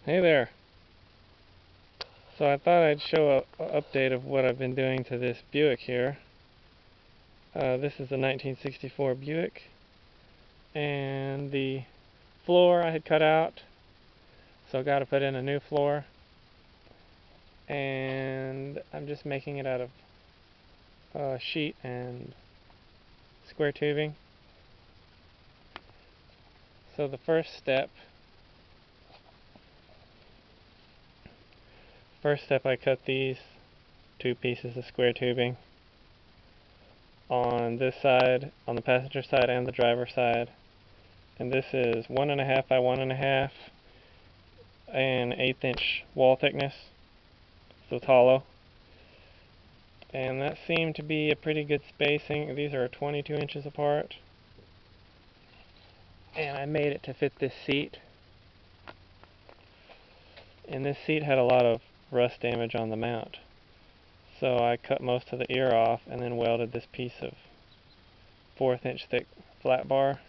Hey there. So I thought I'd show an update of what I've been doing to this Buick here. This is a 1964 Buick, and the floor I had cut out, so I got to put in a new floor, and I'm just making it out of sheet and square tubing. So the first step I cut these two pieces of square tubing on this side, on the passenger side and the driver side. And this is 1.5 by 1.5 and 1/8 inch wall thickness, so it's hollow. And that seemed to be a pretty good spacing. These are 22 inches apart. And I made it to fit this seat. And this seat had a lot of rust damage on the mount. So I cut most of the ear off and then welded this piece of 1/4 inch thick flat bar.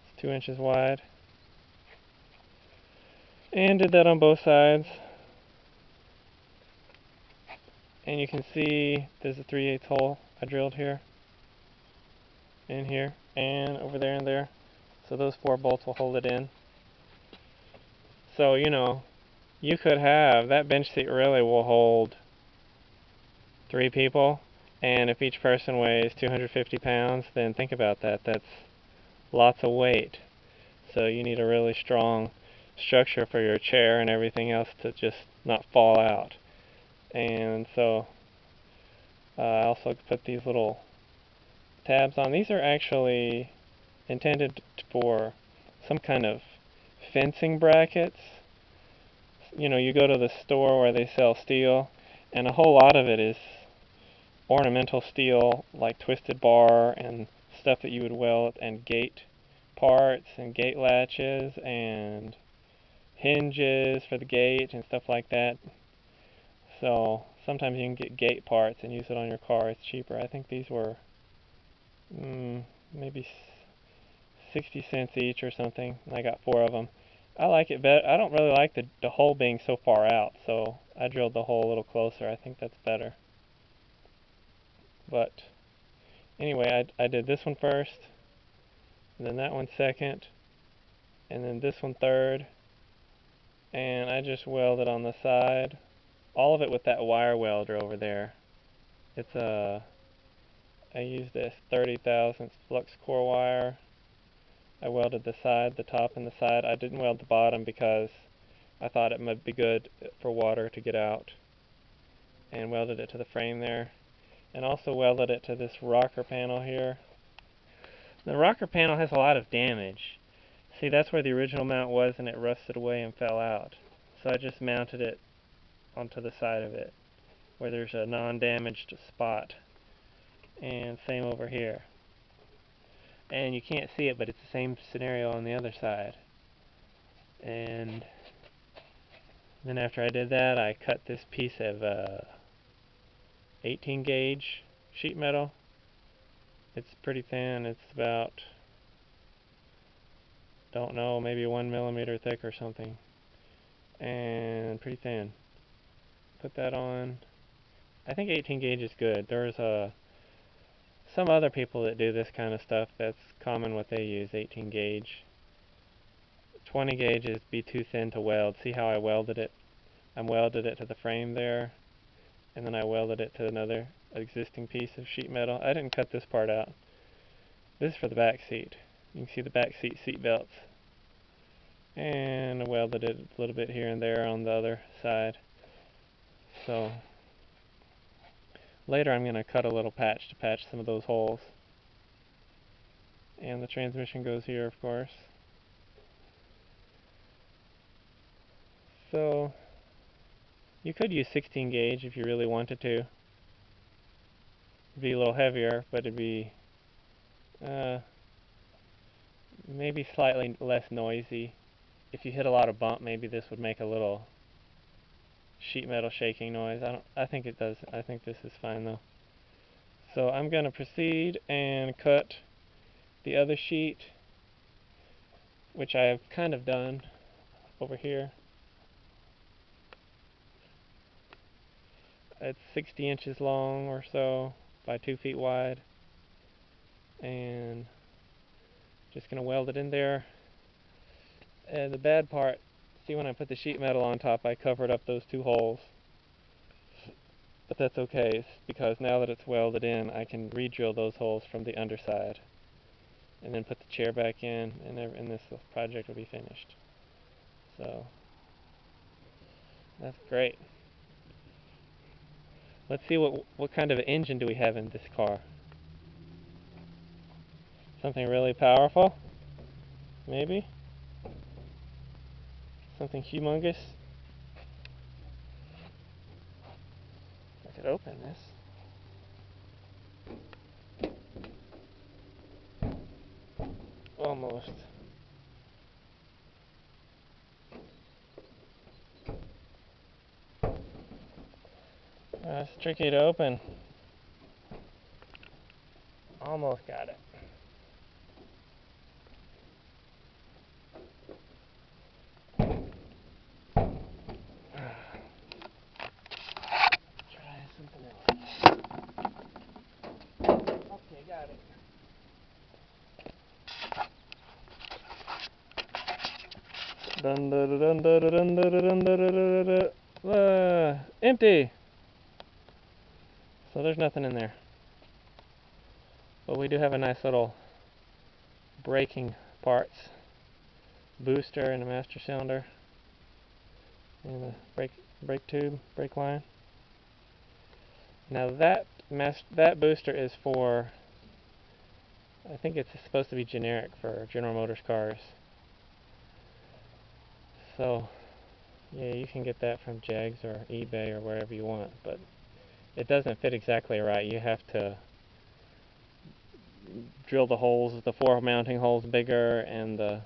It's 2 inches wide. And did that on both sides. And you can see there's a 3/8 hole I drilled here, in here, and over there and there. So those 4 bolts will hold it in. So, you could have, that bench seat really will hold 3 people, and if each person weighs 250 pounds, then think about that. That's lots of weight. So you need a really strong structure for your chair and everything else to just not fall out. And so I also put these little tabs on. These are actually intended for some kind of fencing brackets. You go to the store where they sell steel, and a whole lot of it is ornamental steel, like twisted bar and stuff that you would weld, and gate parts and gate latches and hinges for the gate and stuff like that. So sometimes you can get gate parts and use it on your car. It's cheaper. I think these were maybe 60 cents each or something, and I got 4 of them. I like it better. I don't really like the hole being so far out, so I drilled the hole a little closer. I think that's better. But anyway, I did this one first, and then that one second, and then this one third, and I just welded on the side, all of it with that wire welder over there. It's I used this 30,000 flux core wire. I welded the side, the top and the side. I didn't weld the bottom because I thought it might be good for water to get out, and welded it to the frame there, and also welded it to this rocker panel here. The rocker panel has a lot of damage. See, that's where the original mount was, and it rusted away and fell out. So I just mounted it onto the side of it where there's a non-damaged spot. And same over here. And you can't see it, but it's the same scenario on the other side. And then after I did that, I cut this piece of 18 gauge sheet metal. It's pretty thin. It's about, don't know, maybe 1 millimeter thick or something. And pretty thin. Put that on. I think 18 gauge is good. There's some other people that do this kind of stuff. That's common what they use, 18 gauge. 20 gauge is be too thin to weld. See how I welded it? I welded it to the frame there, and then I welded it to another existing piece of sheet metal. I didn't cut this part out. This is for the back seat. You can see the back seat belts. And I welded it a little bit here and there on the other side. So later I'm going to cut a little patch to patch some of those holes. And the transmission goes here, of course. So you could use 16 gauge if you really wanted to. It'd be a little heavier, but it'd be maybe slightly less noisy. If you hit a lot of bump, maybe this would make a little sheet metal shaking noise. I think it does. I think this is fine though. So I'm going to proceed and cut the other sheet, which I have kind of done over here. it's 60 inches long or so by 2 feet wide, and just going to weld it in there. And the bad part, see, when I put the sheet metal on top, I covered up those 2 holes. But that's okay, because now that it's welded in, I can re-drill those holes from the underside, and then put the chair back in, and this project will be finished. So that's great. Let's see what kind of an engine do we have in this car. Something really powerful? Maybe? Something humongous? I could open this. Almost. It's tricky to open. Almost got it. Try something else. Okay, got it. Dun dun dun dun dun dun dun dun dun. Empty. So there's nothing in there. But we do have a nice little braking parts. Booster and a master cylinder. And a brake tube, brake line. Now that booster is for, I think it's supposed to be generic for General Motors cars. So yeah, you can get that from Jags or eBay or wherever you want, but it doesn't fit exactly right. You have to drill the holes, the 4 mounting holes bigger, and the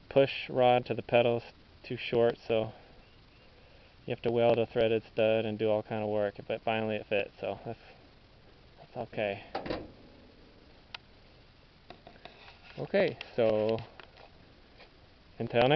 push rod to the pedals too short, so you have to weld a threaded stud and do all kind of work, but finally it fits, so that's okay. Okay, so until next